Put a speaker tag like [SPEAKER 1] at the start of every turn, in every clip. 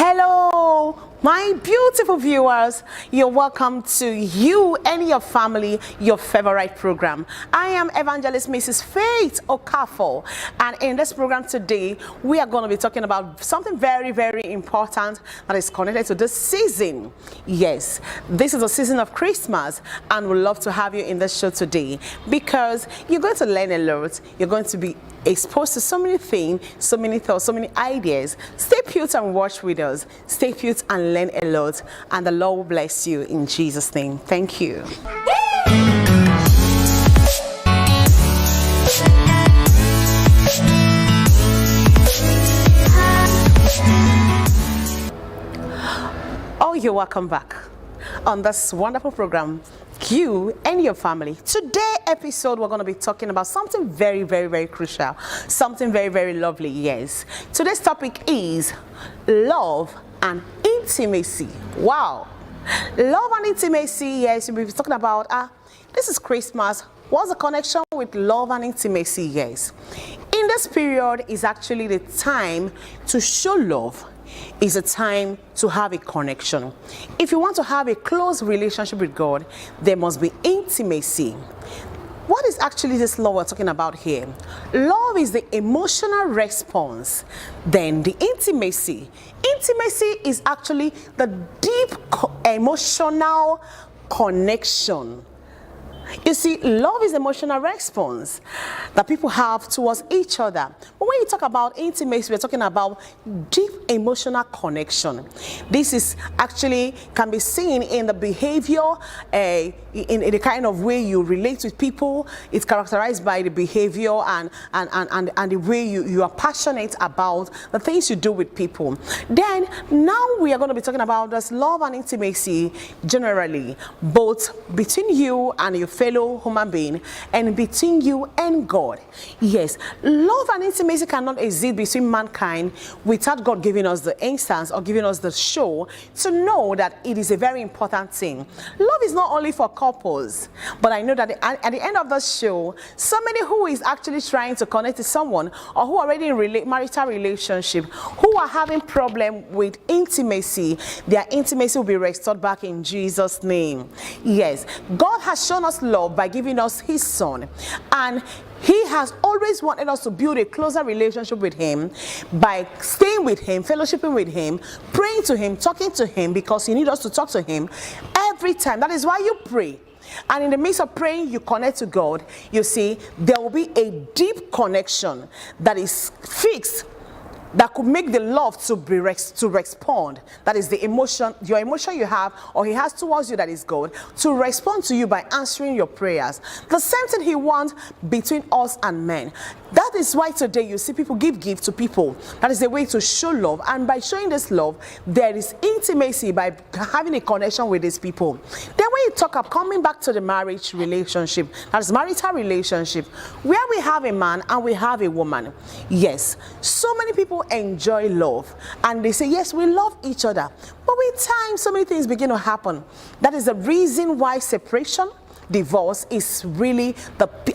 [SPEAKER 1] Hello, my beautiful viewers. You're welcome to You and Your Family, your favorite program. I am Evangelist Mrs. Faith Okafor, and in this program today, we are going to be talking about something very, very important that is connected to this season. Yes, this is a season of Christmas, and we'd love to have you in this show today because you're going to learn a lot. You're going to be exposed to so many things, so many thoughts, so many ideas. Stay put and watch with us. Stay put and learn a lot, and the Lord will bless you in Jesus' name. Thank you. Oh, you're welcome back on this wonderful program, You and Your Family. Today episode, we're going to be talking about something very, very, very crucial, something very, very lovely. Yes, today's topic is love and intimacy. Wow, love and intimacy. Yes, we'll be talking about this is Christmas. What's the connection with love and intimacy? Yes, in this period is actually the time to show love. Is a time to have a connection. If you want to have a close relationship with God, there must be intimacy. What is actually this love we're talking about here? Love is the emotional response. Then the intimacy. Intimacy is actually the deep emotional connection. You see, love is emotional response that people have towards each other. But when you talk about intimacy, we're talking about deep emotional connection. This is actually can be seen in the behavior, in the kind of way you relate with people. It's characterized by the behavior and the way you are passionate about the things you do with people. Then now we are going to be talking about this love and intimacy generally, both between you and your fellow human being and between you and God. Yes, love and intimacy cannot exist between mankind without God giving us the instance or giving us the show to know that it is a very important thing. Love is not only for couples, but I know that at the end of the show, somebody who is actually trying to connect to someone or who are already in marital relationship, who are having problem with intimacy, their intimacy will be restored back in Jesus' name. Yes, God has shown us love by giving us his son, and he has always wanted us to build a closer relationship with him by staying with him, fellowshipping with him, praying to him, talking to him, because he needs us to talk to him every time. That is why you pray. And in the midst of praying, you connect to God. You see, there will be a deep connection that is fixed, that could make the love to respond. That is the emotion, your emotion you have or he has towards you, that is God, to respond to you by answering your prayers. The same thing he wants between us and men. That is why today you see people give gifts to people. That is a way to show love, and by showing this love, there is intimacy by having a connection with these people. Then when you talk of coming back to the marriage relationship, that is marital relationship, where we have a man and we have a woman. Yes, so many people enjoy love and they say, yes, we love each other. But with time, so many things begin to happen. That is the reason why separation, divorce is really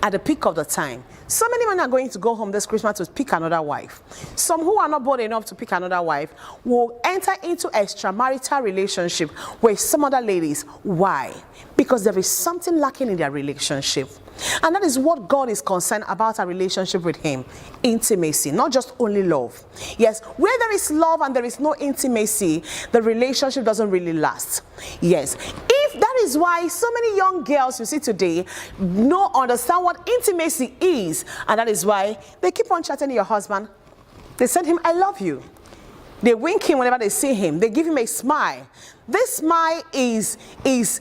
[SPEAKER 1] at the peak of the time. So many men are going to go home this Christmas to pick another wife. Some who are not bold enough to pick another wife will enter into extramarital relationship with some other ladies. Why? Because there is something lacking in their relationship. And that is what God is concerned about, our relationship with him. Intimacy, not just only love. Yes, where there is love and there is no intimacy, the relationship doesn't really last. Yes, if that is why so many young girls you see today don't understand what intimacy is, and that is why they keep on chatting to your husband. They send him, I love you. They wink him whenever they see him. They give him a smile. This smile is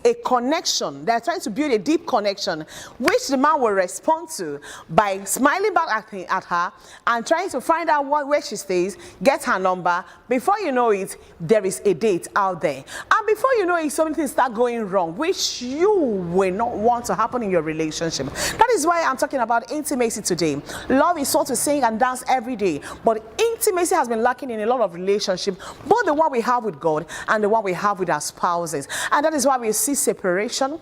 [SPEAKER 1] a connection. They're trying to build a deep connection, which the man will respond to by smiling back at her and trying to find out where she stays, get her number. Before you know it, there is a date out there. And before you know it, something start going wrong, which you will not want to happen in your relationship. That is why I'm talking about intimacy today. Love is so to sing and dance every day, but intimacy has been lacking in a lot of relationships, both the one we have with God and the one we have with our spouses. And that is why we see separation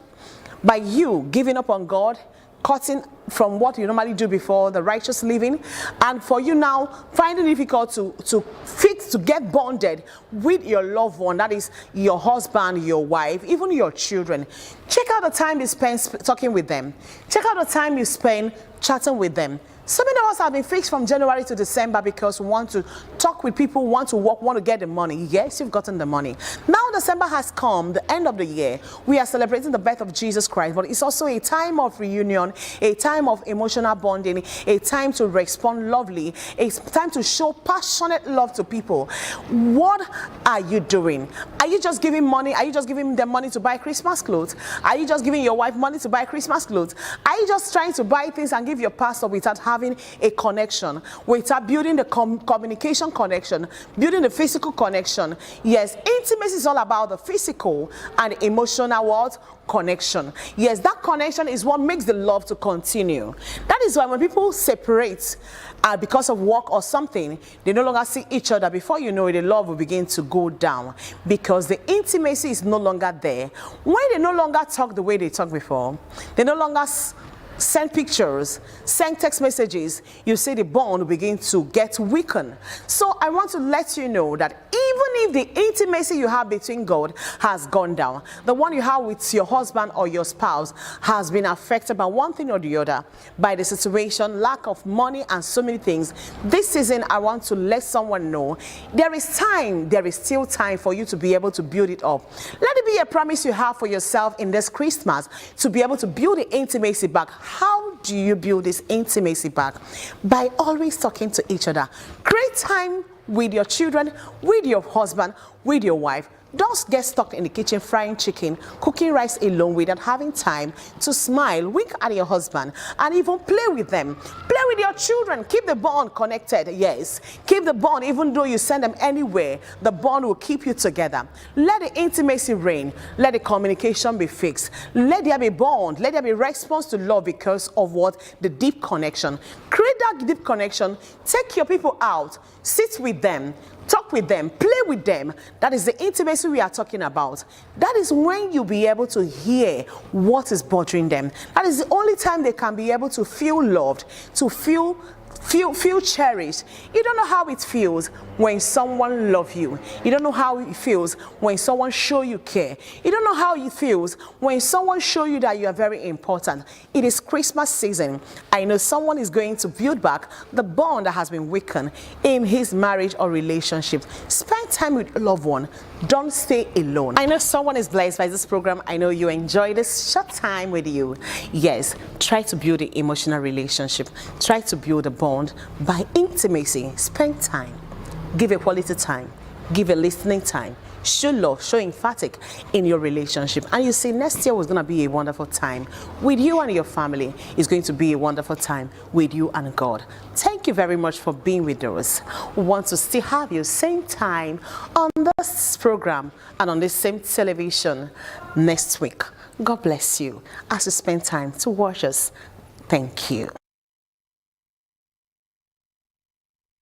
[SPEAKER 1] by you giving up on God, cutting from what you normally do before, the righteous living, and for you now finding it difficult to get bonded with your loved one, that is your husband, your wife, even your children. Check out the time you spend talking with them. Check out the time you spend chatting with them. So many of us have been fixed from January to December because we want to talk with people, want to work, want to get the money. Yes, you've gotten the money. Now December has come, the end of the year. We are celebrating the birth of Jesus Christ, but it's also a time of reunion, a time of emotional bonding, a time to respond lovely, a time to show passionate love to people. What are you doing? Are you just giving money? Are you just giving them money to buy Christmas clothes? Are you just giving your wife money to buy Christmas clothes? Are you just trying to buy things and give your pastor without having a connection, without building the communication connection, building the physical connection? Yes, intimacy is all about the physical and emotional world connection. Yes, that connection is what makes the love to continue. That is why when people separate because of work or something, they no longer see each other. Before you know it, the love will begin to go down because the intimacy is no longer there. When they no longer talk the way they talked before, they no longer send pictures, send text messages, you see the bond will begin to get weakened. So I want to let you know that even if the intimacy you have between God has gone down, the one you have with your husband or your spouse has been affected by one thing or the other, by the situation, lack of money, and so many things, this season I want to let someone know there is time, there is still time for you to be able to build it up. Let it be a promise you have for yourself in this Christmas to be able to build the intimacy back. How do you build this intimacy back? By always talking to each other. Create time with your children, with your husband, with your wife. Don't get stuck in the kitchen frying chicken, cooking rice alone without having time to smile, wink at your husband, and even play with them. Play with your children. Keep the bond connected. Yes, keep the bond even though you send them anywhere. The bond will keep you together. Let the intimacy reign. Let the communication be fixed. Let there be bond. Let there be response to love because of what? The deep connection. Create that deep connection. Take your people out. Sit with them. Talk with them, play with them. That is the intimacy we are talking about. That is when you'll be able to hear what is bothering them. That is the only time they can be able to feel loved, to feel cherished. You don't know how it feels when someone loves you. You don't know how it feels when someone shows you care. You don't know how it feels when someone shows you that you are very important. It is Christmas season. I know someone is going to build back the bond that has been weakened in his marriage or relationship. Spend time with a loved one. Don't stay alone. I know someone is blessed by this program. I know you enjoy this short time with you. Yes, try to build an emotional relationship. Try to build a bond by intimacy. Spend time. Give a quality time. Give a listening time. Show love, show emphatic in your relationship. And you see, next year was going to be a wonderful time with you and your family. It's going to be a wonderful time with you and God. Thank you very much for being with us. We want to still have you same time on this program and on this same television next week. God bless you as you spend time to watch us. Thank you.